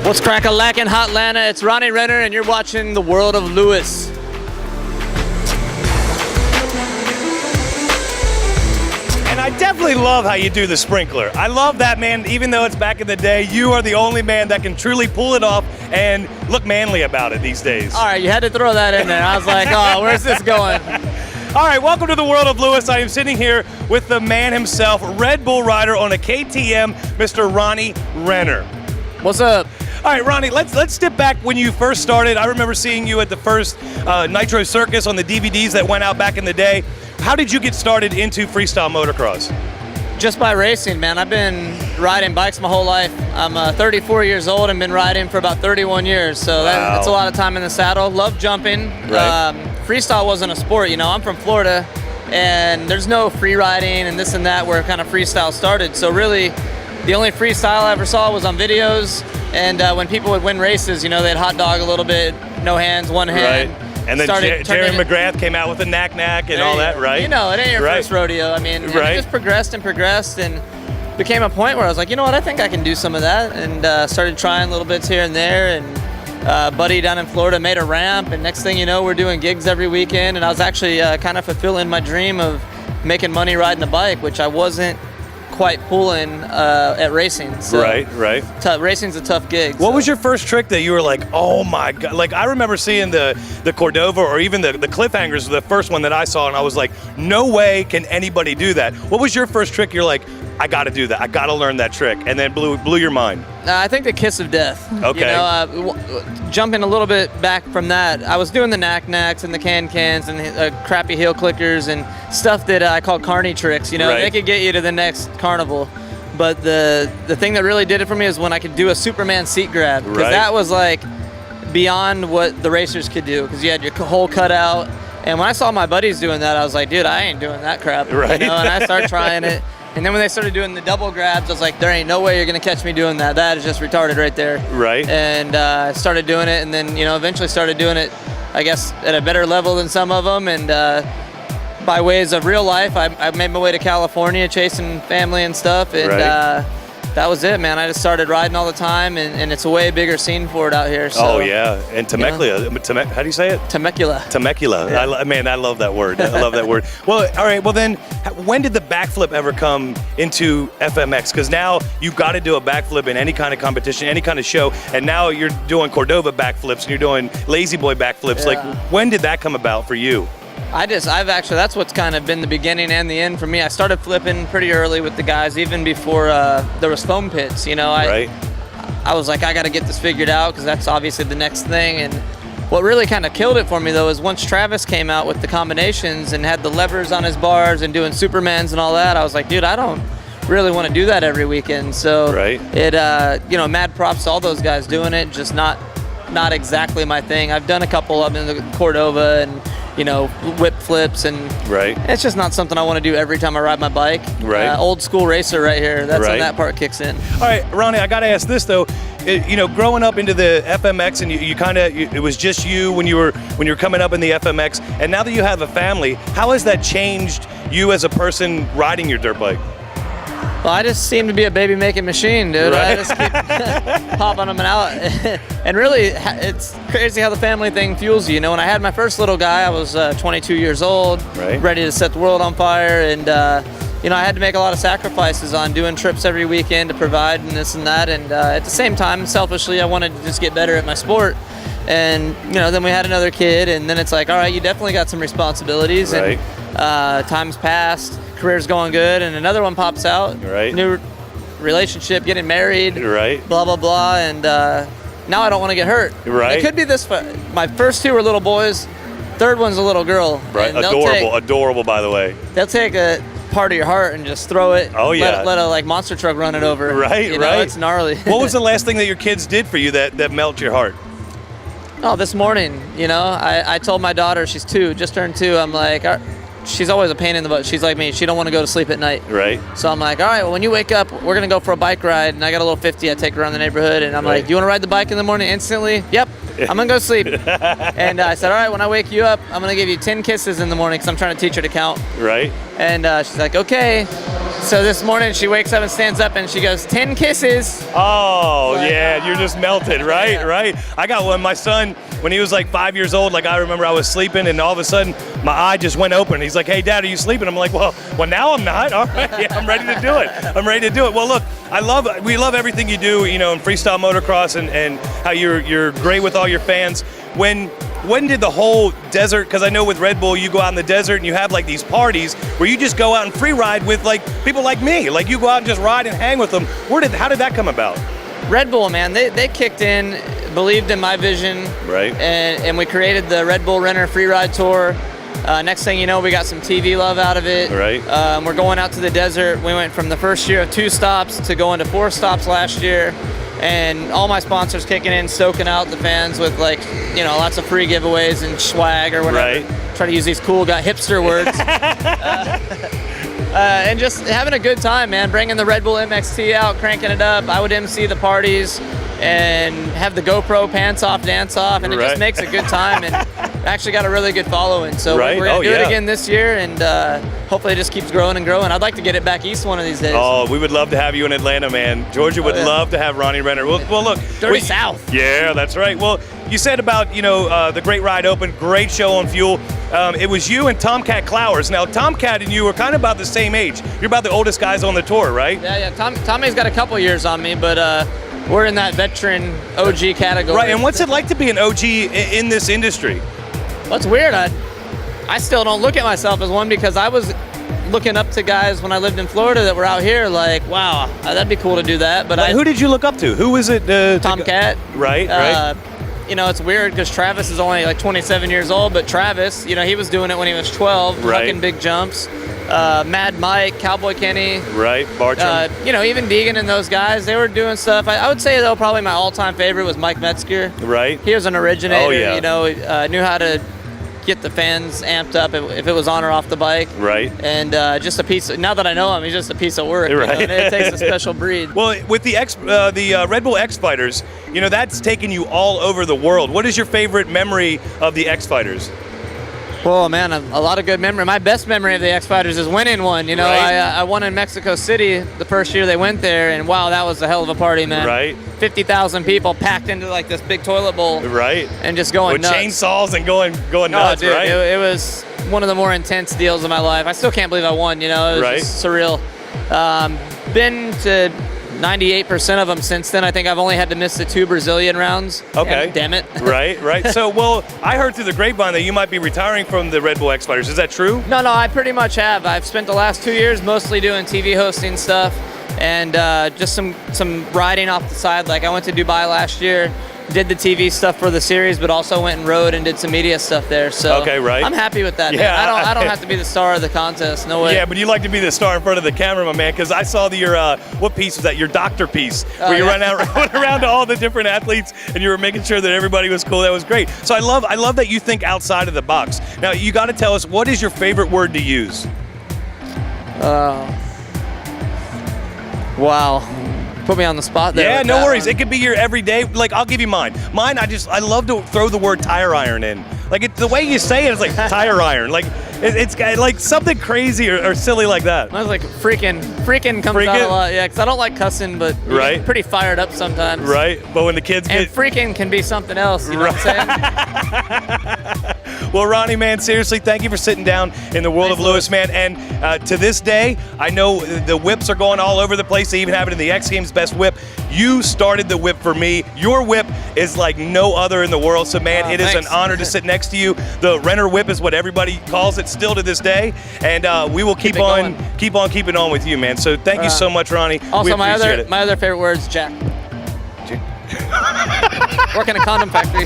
What's crack-a-lackin' Hotlanta? It's Ronnie Renner, and you're watching The World of Lewis. And I definitely love how you do the sprinkler. I love that, man. Even though it's back in the day, you are the only man that can truly pull it off and look manly about it these days. All right, you had to throw that in there. I was like, oh, where's this going? All right, welcome to The World of Lewis. I am sitting here with the man himself, Red Bull rider on a KTM, Mr. Ronnie Renner. What's up? All right, Ronnie, let's step back when you first started. I remember seeing you at the first Nitro Circus on the DVDs that went out back in the day. How did you get started into freestyle motocross? Just by racing, man. I've been riding bikes my whole life. I'm 34 years old and been riding for about 31 years, so that's a lot of time in the saddle. Love jumping. Right. Freestyle wasn't a sport, you know. I'm from Florida, and there's no free riding and this and that where kind of freestyle started. So really, the only freestyle I ever saw was on videos, and when people would win races, you know, they'd hot dog a little bit, no hands, one hand. Right. And then Jerry McGrath came out with a knack and all that, right? You know, it ain't your first rodeo. I mean, it just progressed and became a point where I was like, you know what, I think I can do some of that, and started trying little bits here and there, and buddy down in Florida made a ramp, and next thing you know, we're doing gigs every weekend, and I was actually kind of fulfilling my dream of making money riding a bike, which I wasn't quite pulling at racing. So right. Racing's a tough gig. What was your first trick that you were like, oh my God? Like, I remember seeing the Cordova or even the cliffhangers, the first one that I saw, and I was like, no way can anybody do that. What was your first trick? You're like, I got to do that. I got to learn that trick, and then blew your mind. I think the kiss of death. Okay. You know, jumping a little bit back from that, I was doing the knack-knacks and the can-cans and crappy heel clickers and stuff that I call carny tricks. You know, they could get you to the next carnival. But the thing that really did it for me is when I could do a Superman seat grab, because that was like beyond what the racers could do, because you had your whole cut out. And when I saw my buddies doing that, I was like, dude, I ain't doing that crap. Right. You know, and I started trying it. And then when they started doing the double grabs, I was like, there ain't no way you're going to catch me doing that. That is just retarded right there. Right. And I started doing it, and then, you know, eventually started doing it, I guess, at a better level than some of them. And by ways of real life, I made my way to California chasing family and stuff. And that was it, man. I just started riding all the time, and it's a way bigger scene for it out here. So, oh, yeah. And Temecula. How do you say it? Temecula. Temecula. Yeah. I love that word. I love that word. Well, all right. Well, then, when did the backflip ever come into FMX? Because now you've got to do a backflip in any kind of competition, any kind of show, and now you're doing Cordova backflips, and you're doing Lazy Boy backflips. Yeah. Like, when did that come about for you? That's what's kind of been the beginning and the end for me. I started flipping pretty early with the guys, even before there was foam pits, you know. I was like, I got to get this figured out, because that's obviously the next thing. And what really kind of killed it for me, though, is once Travis came out with the combinations and had the levers on his bars and doing Supermans and all that, I was like, dude, I don't really want to do that every weekend. So it, you know, mad props to all those guys doing it, just not exactly my thing. I've done a couple of them in the Cordova and, you know, whip flips, and it's just not something I want to do every time I ride my bike. Old school racer right here. That's when that part kicks in. All right, Ronnie, I got to ask this though. You know, growing up into the FMX, and you kind of, it was just you when you were coming up in the FMX, and now that you have a family, how has that changed you as a person riding your dirt bike? Well, I just seem to be a baby-making machine, dude. I just keep popping them out. And really, it's crazy how the family thing fuels you. You know, when I had my first little guy, I was 22 years old, ready to set the world on fire. And, you know, I had to make a lot of sacrifices on doing trips every weekend to provide and this and that. And at the same time, selfishly, I wanted to just get better at my sport. And, you know, then we had another kid, and then it's like, all right, you definitely got some responsibilities. And time's passed. Career's going good, and another one pops out. New relationship, getting married. Blah blah blah, and now I don't want to get hurt. It could be this. My first two were little boys. Third one's a little girl. Adorable, by the way. They'll take a part of your heart and just throw it. Oh yeah. Let a like monster truck run it over. You know, it's gnarly. What was the last thing that your kids did for you that melted your heart? Oh, this morning, you know, I told my daughter, she's 2, just turned 2. I'm like, she's always a pain in the butt. She's like me. She don't want to go to sleep at night. So I'm like, all right, well, when you wake up, we're going to go for a bike ride. And I got a little 50. I take her around the neighborhood. And I'm like, do you want to ride the bike in the morning instantly? Yep. I'm going to go to sleep. And I said, all right, when I wake you up, I'm going to give you 10 kisses in the morning, because I'm trying to teach her to count. And she's like, okay. So this morning she wakes up and stands up and she goes, 10 kisses. Oh, Like, yeah, you're just melted, right? Yeah. Right. I got one. My son, when he was like 5 years old, like I remember I was sleeping and all of a sudden my eye just went open. He's like, hey, Dad, are you sleeping? I'm like, well, now I'm not. All right, yeah, I'm ready to do it. I'm ready to do it. Well, look, we love everything you do, you know, in freestyle motocross and how you're great with all your fans. When did the whole desert, because I know with Red Bull, you go out in the desert and you have like these parties where you just go out and free ride with like people like me. Like you go out and just ride and hang with them. How did that come about? Red Bull, man, they kicked in, believed in my vision. Right. And we created the Red Bull Renner Free Ride Tour. Next thing you know, we got some TV love out of it. Right. We're going out to the desert. We went from the first year of 2 stops to going to 4 stops last year. And all my sponsors kicking in, stoking out the fans with like, you know, lots of free giveaways and swag or whatever. Right. Try to use these cool hipster words. And just having a good time, man. Bringing the Red Bull MXT out, cranking it up. I would MC the parties and have the GoPro pants off, dance off, and it just makes a good time. And actually got a really good following. So we're gonna do it again this year, and hopefully it just keeps growing and growing. I'd like to get it back east one of these days. Oh, we would love to have you in Atlanta, man. Georgia would love to have Ronnie Renner. Well, look, Dirty South. Yeah, that's right. Well, you said about the Great Ride Open, great show on Fuel. It was you and Tomcat Clowers. Now, Tomcat and you are kind of about the same age. You're about the oldest guys on the tour, right? Yeah. Tommy's got a couple years on me, but we're in that veteran OG category. Right. And what's it like to be an OG in this industry? Well, it's weird. I still don't look at myself as one because I was looking up to guys when I lived in Florida that were out here like, wow, that'd be cool to do that. But who did you look up to? Who was it? Tomcat. Right. You know, it's weird because Travis is only like 27 years old, but Travis, you know, he was doing it when he was 12, hucking big jumps. Mad Mike, Cowboy Kenny. Right, Bartram. You know, even Deegan and those guys, they were doing stuff. I would say, though, probably my all-time favorite was Mike Metzger. Right. He was an originator, Oh, yeah. you know, knew how to get the fans amped up if it was on or off the bike. Right. And just now that I know him, he's just a piece of work. Right. You know? It takes a special breed. Well, with the Red Bull X Fighters, you know, that's taken you all over the world. What is your favorite memory of the X Fighters? Well, man, a lot of good memory. My best memory of the X Fighters is winning one. You know, I won in Mexico City the first year they went there, and wow, that was a hell of a party, man. Right. 50,000 people packed into like this big toilet bowl. Right. And just going with nuts. chainsaws and going nuts, dude, right? It was one of the more intense deals of my life. I still can't believe I won. You know, it was just surreal. Been to 98% of them since then. I think I've only had to miss the 2 Brazilian rounds. Okay. And damn it. Right. So, well, I heard through the grapevine that you might be retiring from the Red Bull X Fighters. Is that true? No, I pretty much have. I've spent the last 2 years mostly doing TV hosting stuff and just some riding off the side. Like I went to Dubai last year, did the TV stuff for the series, but also went and rode and did some media stuff there. So I'm happy with that. Yeah, man. I don't have to be the star of the contest. No way. Yeah, but you like to be the star in front of the camera, my man. Because I saw your what piece was that? Your doctor piece, where you went around to all the different athletes and you were making sure that everybody was cool. That was great. So I love that you think outside of the box. Now you got to tell us, what is your favorite word to use? Wow. Put me on the spot there. Yeah, no worries. It could be your everyday. Like, I'll give you mine. Mine, I love to throw the word tire iron in. Like, the way you say it is like tire iron. Like, it's like something crazy or silly like that. I was like, freaking comes out a lot. Yeah, because I don't like cussing, but you get pretty fired up sometimes. Right. But when the kids and freaking can be something else. You know what I'm saying? Well, Ronnie, man, seriously, thank you for sitting down in the world of Lewis, man. And to this day, I know the whips are going all over the place. They even have it in the X Games Best Whip. You started the whip for me. Your whip is like no other in the world. So, man, it is an honor to sit next to you. The Renner whip is what everybody calls it still to this day. And we will keep on keeping on with you, man. So thank you so much, Ronnie. Also, my other favorite word is Jack. Working a condom factory.